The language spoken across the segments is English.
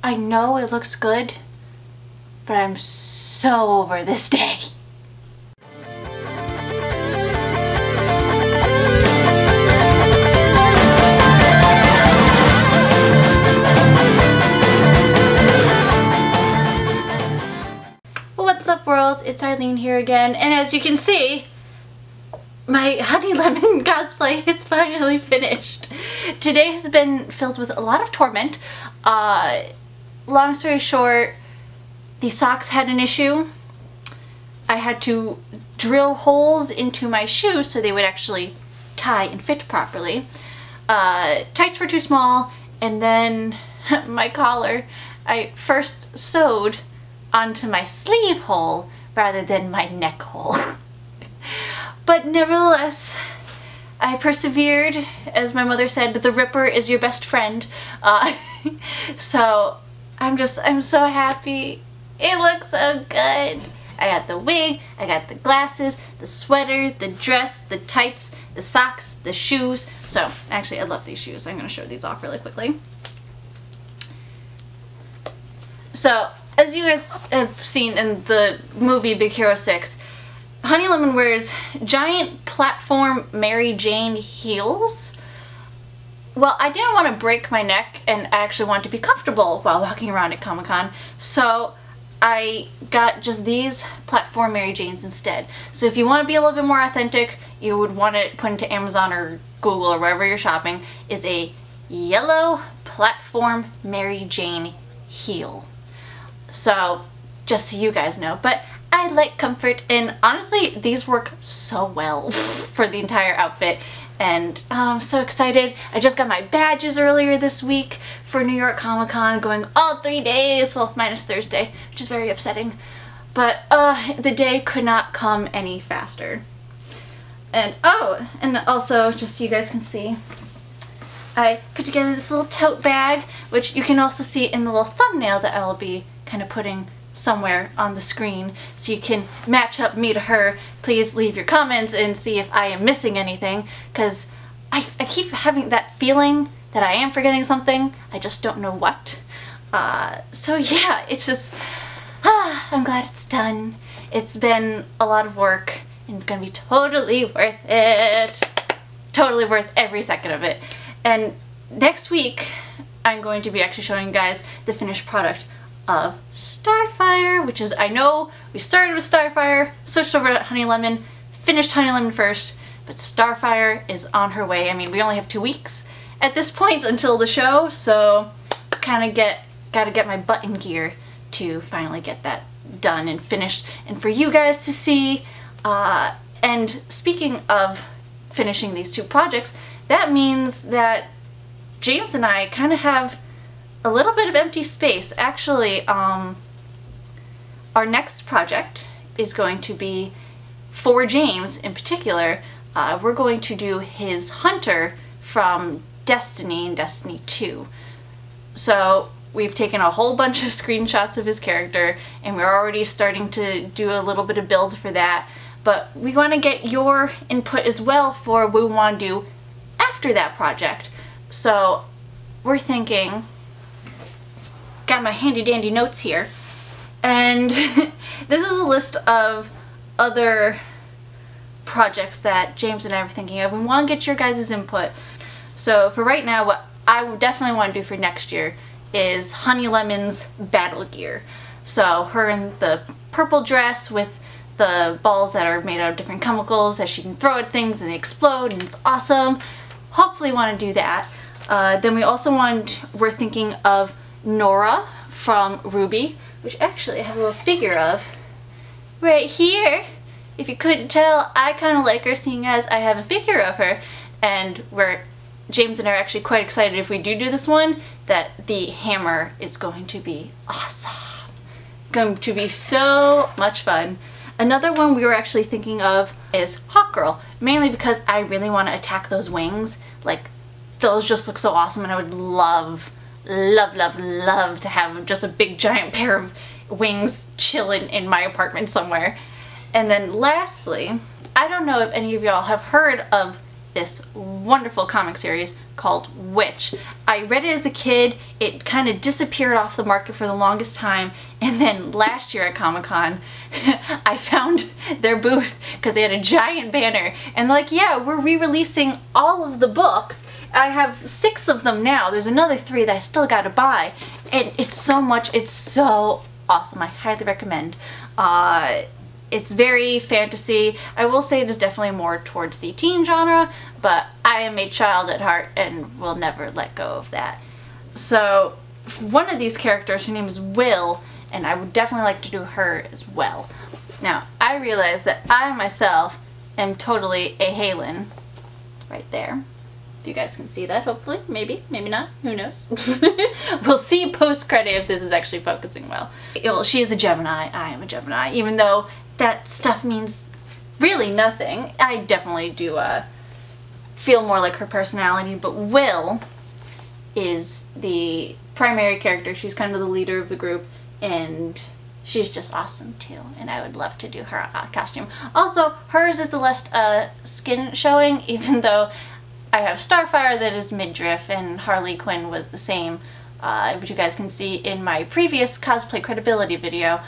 I know it looks good, but I'm so over this day. What's up, world? It's Arlene here again, and as you can see, my Honey Lemon cosplay is finally finished. Today has been filled with a lot of torment. Long story short, the socks had an issue. I had to drill holes into my shoes so they would actually tie and fit properly. Tights were too small, and then my collar I first sewed onto my sleeve hole rather than my neck hole. But nevertheless, I persevered. As my mother said, the Ripper is your best friend. So I'm so happy. It looks so good. I got the wig, I got the glasses, the sweater, the dress, the tights, the socks, the shoes. So actually I love these shoes. I'm going to show these off really quickly. So as you guys have seen in the movie Big Hero 6, Honey Lemon wears giant platform Mary Jane heels. Well, I didn't want to break my neck, and I actually wanted to be comfortable while walking around at Comic-Con, so I got just these platform Mary Janes instead. So if you want to be a little bit more authentic, you would want to put into Amazon or Google or wherever you're shopping, is a yellow platform Mary Jane heel. So just so you guys know, but I like comfort, and honestly these work so well for the entire outfit. And I'm so excited. I just got my badges earlier this week for New York Comic Con, going all 3 days, well, minus Thursday, which is very upsetting. But the day could not come any faster. And oh, and also, just so you guys can see, I put together this little tote bag, which you can also see in the little thumbnail that I'll be kind of putting somewhere on the screen, so you can match up me to her. Please leave your comments and see if I am missing anything, because I keep having that feeling that I am forgetting something. I just don't know what. So yeah, it's just, I'm glad it's done. It's been a lot of work and gonna be totally worth it. Totally worth every second of it. And next week, I'm going to be actually showing you guys the finished product of Starfire, which is, I know we started with Starfire, switched over to Honey Lemon, finished Honey Lemon first, but Starfire is on her way. I mean, we only have 2 weeks at this point until the show, so kind of gotta get my butt in gear to finally get that done and finished and for you guys to see. And speaking of finishing these 2 projects, that means that James and I kind of have a little bit of empty space. Actually, our next project is going to be, for James in particular, we're going to do his Hunter from Destiny and Destiny 2. So we've taken a whole bunch of screenshots of his character, and we're already starting to do a little bit of build for that, but we want to get your input as well for what we want to do after that project. So we're thinking, got my handy dandy notes here, and this is a list of other projects that James and I were thinking of. We want to get your guys' input. So for right now, what I would definitely want to do for next year is Honey Lemon's battle gear. So her in the purple dress with the balls that are made out of different chemicals that she can throw at things and they explode, and it's awesome. Hopefully want to do that. Then we also we're thinking of Nora from Ruby, which actually I have a little figure of right here. If you couldn't tell, I kind of like her, seeing as I have a figure of her, and James and I are actually quite excited if we do this one, that the hammer is going to be awesome. Going to be so much fun. Another one we were actually thinking of is Hawkgirl, mainly because I really want to attack those wings. Like, those just look so awesome, and I would love to have just a big giant pair of wings chilling in my apartment somewhere. And then lastly, I don't know if any of y'all have heard of this wonderful comic series called Witch. I read it as a kid, it kind of disappeared off the market for the longest time, and then last year at Comic-Con I found their booth because they had a giant banner and they're like, yeah, we're re-releasing all of the books. I have 6 of them now. There's another 3 that I still gotta buy, and it's so awesome. I highly recommend. It's very fantasy. I will say it is definitely more towards the teen genre, but I am a child at heart and will never let go of that. So one of these characters, her name is Will, and I would definitely like to do her as well. Now, I realize that I myself am totally a Halen right there. If you guys can see that, hopefully. Maybe, maybe not. Who knows? We'll see post-credit if this is actually focusing well. Well, she is a Gemini. I am a Gemini. Even though that stuff means really nothing, I definitely do feel more like her personality. But Will is the primary character. She's kind of the leader of the group, and she's just awesome too, and I would love to do her costume. Also, hers is the less skin showing, even though I have Starfire that is midriff, and Harley Quinn was the same, which you guys can see in my previous cosplay credibility video.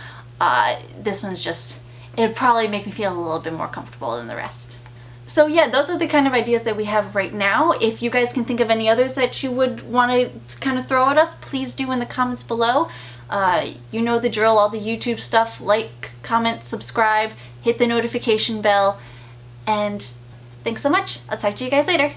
This one's just, it would probably make me feel a little bit more comfortable than the rest. So yeah, those are the kind of ideas that we have right now. If you guys can think of any others that you would want to kind of throw at us, please do in the comments below. You know the drill, all the YouTube stuff. Like, comment, subscribe, hit the notification bell, and thanks so much. I'll talk to you guys later.